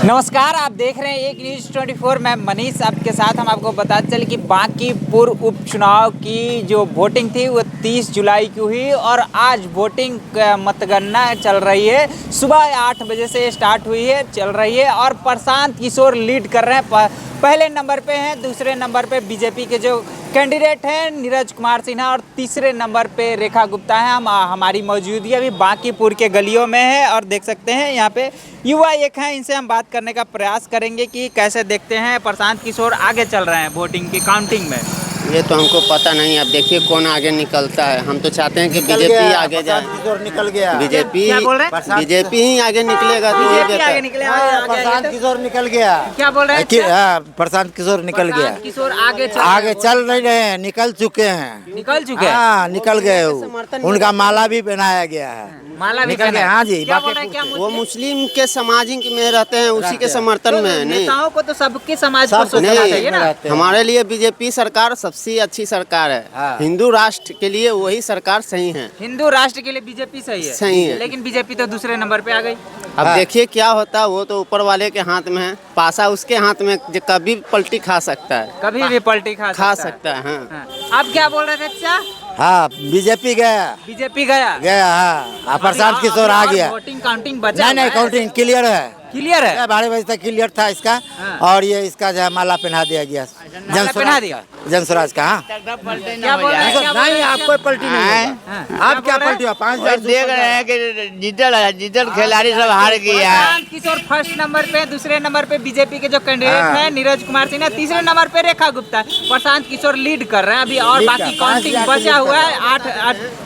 नमस्कार, आप देख रहे हैं एक न्यूज़ 24। मैं मनीष आपके साथ। हम आपको बताते चले कि बांकीपुर उपचुनाव की जो वोटिंग थी वो 30 जुलाई की हुई और आज वोटिंग मतगणना चल रही है। सुबह 8 बजे से स्टार्ट हुई है, चल रही है और प्रशांत किशोर लीड कर रहे हैं। पहले नंबर पे हैं, दूसरे नंबर पे बीजेपी के जो कैंडिडेट हैं नीरज कुमार सिन्हा और तीसरे नंबर पे रेखा गुप्ता हैं। हमारी मौजूदगी अभी बांकीपुर के गलियों में है और देख सकते हैं यहाँ पे युवा एक हैं, इनसे हम बात करने का प्रयास करेंगे कि कैसे देखते हैं प्रशांत किशोर आगे चल रहे हैं वोटिंग की काउंटिंग में। ये तो हमको पता नहीं, अब देखिए कौन आगे निकलता है। हम तो चाहते हैं कि बीजेपी आगे जाए। किशोर निकल गया। बीजेपी क्या बोल रहे हैं? बीजेपी ही आगे निकलेगा तो बीजेपी आगे निकले, प्रशांत किशोर निकल गया। क्या बोल रहे हैं? प्रशांत किशोर निकल गया। प्रशांत किशोर आगे चल नहीं रहे हैं, निकल चुके हैं। निकल चुके हैं। हाँ, निकल गए। उनका माला भी पहनाया गया है। माला भी निकल गए। हाँ जी। क्या बोल रहे हैं? क्या वो मुस्लिम के समाजिक में रहते हैं, उसी के समर्थन में है। नहीं, नेताओं को तो सबके समाज को सोचना चाहिए ना। हमारे लिए बीजेपी सरकार सबसे अच्छी सरकार है। हाँ। हिंदू राष्ट्र के लिए वही सरकार सही है। हिंदू राष्ट्र के लिए बीजेपी सही है। सही है। लेकिन बीजेपी तो दूसरे नंबर पे आ गई। अब हाँ। देखिए क्या होता है, वो तो ऊपर वाले के हाथ में है। पासा उसके हाथ में, जो कभी पलटी खा सकता है, कभी भी पलटी खा सकता है। हाँ। हाँ। आप क्या बोल रहे थे? अच्छा, हाँ, बीजेपी गया बीजेपी गया। गया। हाँ, प्रशांत किशोर आ गया। वोटिंग काउंटिंग बचा नहीं, काउंटिंग क्लियर है। क्लियर है। 12 बजे तक क्लियर था इसका। हाँ। और ये इसका जो है माला पहना दिया गया। माला पहना दिया। जनस्वराज का। हाँ। क्या बोल रहे हैं? क्या बोल रहे नहीं, हैं? आप कोई पलटी नहीं होगा। हाँ। आप क्या पलटी हो? 5,000 देख रहे हैं कि जीतल खिलाड़ी सब हार गया है। प्रशांत किशोर फर्स्ट नंबर पे, दूसरे नंबर पे बीजेपी के जो कैंडिडेट हाँ। हैं नीरज कुमार सिन्हा, तीसरे नंबर पे रेखा गुप्ता। प्रशांत किशोर लीड कर रहे हैं अभी और लीड बाकी कर- काउंटिंग 5,000 बचा हुआ है।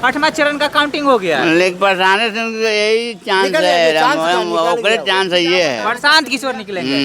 आठवां चरण का काउंटिंग हो गया है। लेकिन प्रशांत सिंह को यही चांस निकल है, गया, चांस ओकरे चांस है ये है। प्रशांत किशोर निकलेंगे।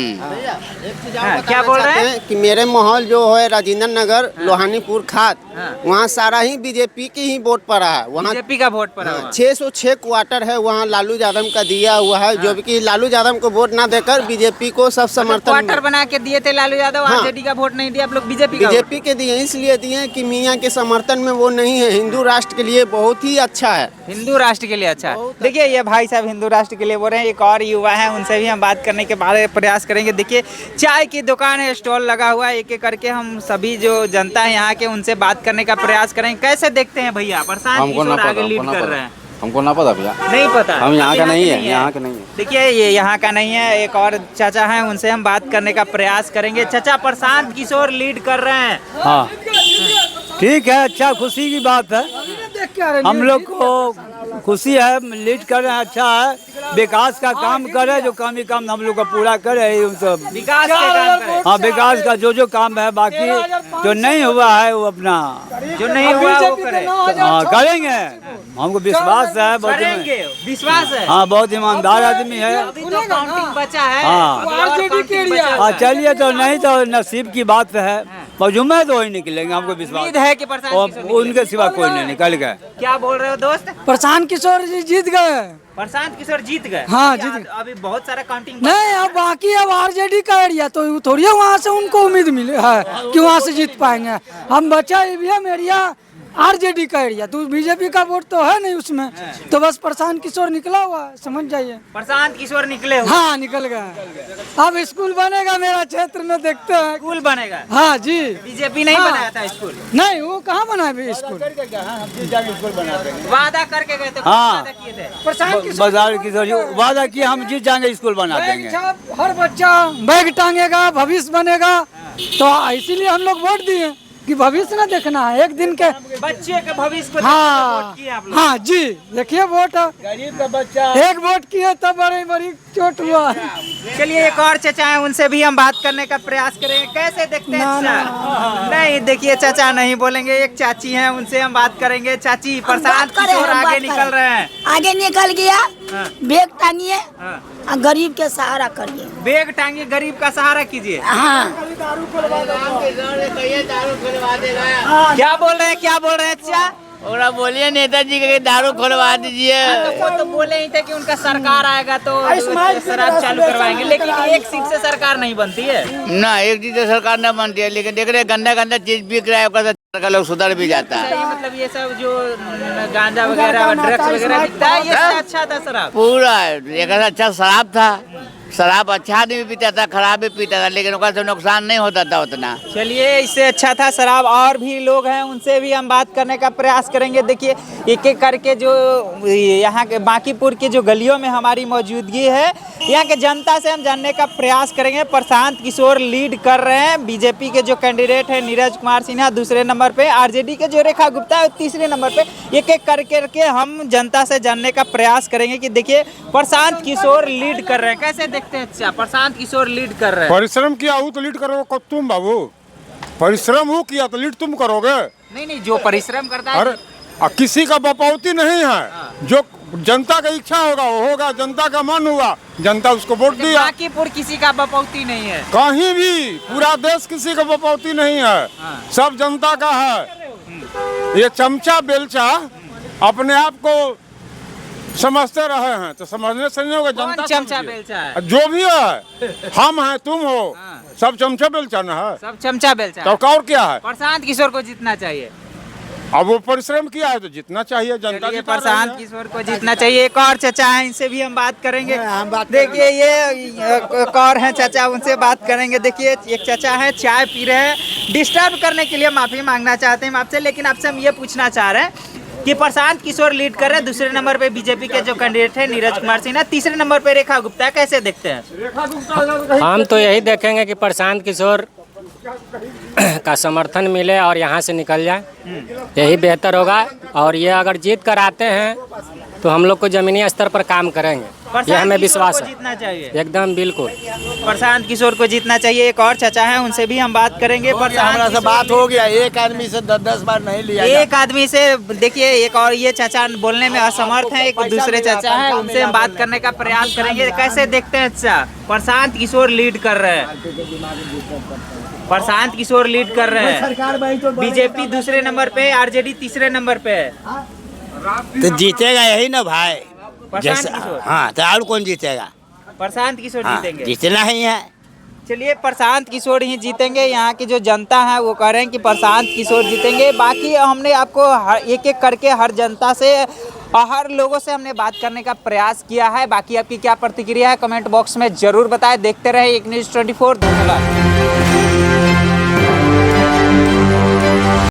हाँ, क्या बोल रहे हैं? कि मेरे माहौल जो है राजेंद्र नगर, लोहानीपुर खात, हाँ। वहाँ सारा ही बीजेपी की ही वोट पड़ा है। वहाँ बीजेपी का वोट पड़ा हुआ। 606 क्वार्टर है, वहाँ लालू यादव का दिया हुआ है। जो कि लालू यादव को वोट ना देकर बीजेपी को सब समर्थन क्वार्टर बना के दिए थे लालू यादव। हाँ। आरजेडी का वोट नहीं दिया, आप लोग बीजेपी का बीजेपी के दिए, इसलिए दिए कि मियाँ के समर्थन में वो नहीं है। हिंदू राष्ट्र के लिए बहुत ही अच्छा है। हिंदू राष्ट्र के लिए अच्छा है। देखिए ये भाई साहब हिंदू राष्ट्र के लिए बोल रहे हैं। एक और युवा है, उनसे भी हम बात करने के बारे में प्रयास करेंगे। देखिए चाय की दुकान है, स्टॉल लगा हुआ है। एक एक करके हम सभी जो जनता है यहाँ के उनसे बात करने का प्रयास करेंगे। कैसे देखते हैं भैया प्रशांत किशोर आगे लीड कर रहे हैं? हमको ना पता भैया, नहीं पता, हम यहाँ का नहीं के है, यहाँ के नहीं है। देखिए ये यहाँ का नहीं है। एक और चाचा हैं, उनसे हम बात करने का प्रयास करेंगे। चाचा, प्रशांत किशोर लीड कर रहे हैं। हाँ ठीक है, अच्छा खुशी की बात है। हम लोग को खुशी है, लीड कर रहे हैं, अच्छा है। विकास का काम करे, जो काम हम लोग का पूरा करे उन सब। विकास के काम करें। हाँ, विकास का जो काम है, बाकी जो नहीं हुआ है वो अपना जो नहीं हुआ वो करें। हाँ करेंगे। हमको विश्वास है, बहुत करेंगे, विश्वास है। हाँ, बहुत ईमानदार आदमी है। अभी तो काउंटिंग बचा है। हाँ। अभी और काउंटिंग बचा हुआ हाँ है। चलिए, तो नहीं तो नसीब की बात है। मौजूद तो वही निकलेंगे, हमको विश्वास उम्मीद है कि प्रशांत और किशोर निकलेंगे। उनके सिवा कोई नहीं निकल गए। क्या बोल रहे हो दोस्त? प्रशांत किशोर जी जीत गए। प्रशांत किशोर जीत गए? हाँ, क्या, जीत अभी बहुत सारा काउंटिंग नहीं, अब बाकी अब आरजेडी का एरिया तो थोड़ी वहाँ से उनको उम्मीद मिले है कि वहाँ से जीत पाएंगे। हम बचा ईवीएम एरिया आरजेडी का एरिया, तो बीजेपी का वोट तो है नहीं उसमें, तो बस प्रशांत किशोर निकला हुआ है, समझ जाइए। प्रशांत किशोर निकले हुए। हाँ, निकल गया। अब स्कूल बनेगा मेरा क्षेत्र में, देखते हैं। स्कूल बनेगा? हाँ जी। बीजेपी नहीं हाँ। बनाया था स्कूल? नहीं, वो कहाँ बना है स्कूल? वादा करके गए थे। हाँ। वादा किए थे। प्रशांत किशोर बाजार की वादा किया, हम जीत जाएंगे, स्कूल बना देंगे। हर बच्चा बैग टांगेगा, भविष्य बनेगा, तो इसीलिए हम लोग वोट दिए कि भविष्य ना देखना है एक दिन के। बच्चे के भविष्य को हाँ वोट किए आप लोग। हाँ जी, देखिए वोट गरीब का बच्चा एक वोट किए तब बड़ी बड़ी चोट हुआ। चलिए एक और चाचा है, उनसे भी हम बात करने का प्रयास करेंगे। कैसे देखते हैं चाचा? नहीं, देखिए चाचा नहीं बोलेंगे। एक चाची हैं, उनसे हम बात करेंगे। चाची, प्रशांत किशोर आगे निकल रहे हैं। आगे निकल गया। हाँ। बैग टांगिए हाँ। और गरीब के सहारा करिए। बैग टांगिए, गरीब का सहारा कीजिए। हाँ, क्या बोल रहे हैं? क्या बोल रहे हैं चाचा? ओरा बोलिए नेताजी के दारू खोलवा दीजिए। वो तो बोले ही थे कि उनका सरकार आएगा तो शराब चालू करवाएंगे, लेकिन एक सीट से सरकार नहीं बनती है ना, एक चीज तो सरकार न बनती है, लेकिन देख रहे गंदा गंदा चीज बिक रहा है, का लोग सुधर भी जाता है। सही, मतलब ये सब जो गांजा वगैरह ड्रग्स वगैरह बिकता है, ये से अच्छा था शराब। पूरा एक अच्छा शराब था, शराब अच्छा आदमी पीता था, खराब भी पीता था, लेकिन उसका से नुकसान नहीं होता था उतना। चलिए, इससे अच्छा था शराब। और भी लोग हैं, उनसे भी हम बात करने का प्रयास करेंगे। देखिए, एक एक करके जो यहाँ के बांकीपुर की जो गलियों में हमारी मौजूदगी है, यहाँ के जनता से हम जानने का प्रयास करेंगे। प्रशांत किशोर लीड कर रहे हैं, बीजेपी के जो कैंडिडेट है नीरज कुमार सिन्हा दूसरे नंबर पे, आरजेडी के जो रेखा गुप्ता है तीसरे नंबर पे। एक एक करके हम जनता से जानने का प्रयास करेंगे कि देखिए प्रशांत किशोर लीड कर रहे हैं, कैसे देखते हैं? अच्छा, प्रशांत किशोर लीड कर रहे हैं। परिश्रम किया वो तो लीड करोगे तुम बाबू, परिश्रम वो किया तो लीड तुम करोगे। नहीं, जो परिश्रम करता है। अरे किसी का बपौती नहीं है, जो जनता का इच्छा होगा वो होगा, जनता का मन हुआ जनता उसको वोट दिया। बांकीपुर किसी का बपौती नहीं है, कहीं भी पूरा देश किसी का बपौती नहीं है, सब जनता का है। ये चमचा बेलचा अपने आप को समझते रहे हैं तो समझने से नहीं होगा। जनता चमचा बेलचा है? जो भी है, हम हैं तुम हो, सब चमचा बेलचा ना है, सब चमचा बेलचा तो और क्या है? प्रशांत किशोर को जीतना चाहिए। अब वो परिश्रम किया है तो जितना चाहिए, जनता चलिए, जिता रही प्रशांत है। किशोर को जीतना चाहिए। एक और चाचा हैं, इनसे भी हम बात करेंगे। देखिए, ये एक और हैं चाचा, उनसे बात करेंगे। देखिए, एक चाचा है चाय पी रहे हैं, डिस्टर्ब करने के लिए माफी मांगना चाहते हैं आपसे, लेकिन आपसे हम ये पूछना चाह रहे हैं कि प्रशांत किशोर लीड कर रहे हैं, दूसरे नंबर पे बीजेपी के जो कैंडिडेट है नीरज कुमार सिन्हा, तीसरे नंबर पे रेखा गुप्ता, कैसे देखते हैं? हम तो यही देखेंगे कि प्रशांत किशोर का समर्थन मिले और यहाँ से निकल जाए, यही बेहतर होगा। और ये अगर जीत कर आते हैं तो हम लोग को जमीनी स्तर पर काम करेंगे, ये हमें विश्वास है। जीतना चाहिए एकदम बिल्कुल, प्रशांत किशोर को जीतना चाहिए। एक और चाचा है, उनसे भी हम बात करेंगे। हमारा से बात हो गया, एक आदमी से 10-10 बार नहीं लिया। एक आदमी से देखिए, एक और ये चाचा बोलने में असमर्थ है, एक दूसरे चाचा है, उनसे हम बात करने का प्रयास करेंगे। कैसे देखते हैं? अच्छा, प्रशांत किशोर लीड कर रहे हैं, प्रशांत किशोर लीड कर रहे हैं, बीजेपी दूसरे नंबर पे, आरजेडी तीसरे नंबर पे है। तो जीतेगा यही ना भाई, प्रशांत किशोर। हाँ तो और कौन जीतेगा? प्रशांत किशोर जीतेंगे। जीतना ही है। चलिए, प्रशांत किशोर ही जीतेंगे। यहाँ की जो जनता है वो कह रहे हैं कि प्रशांत किशोर जीतेंगे। बाकी हमने आपको एक एक करके हर जनता से, हर लोगों से हमने बात करने का प्रयास किया है। बाकी आपकी क्या प्रतिक्रिया है कमेंट बॉक्स में जरूर बताएं। देखते रहे एक न्यूज़ 24। धन्यवाद।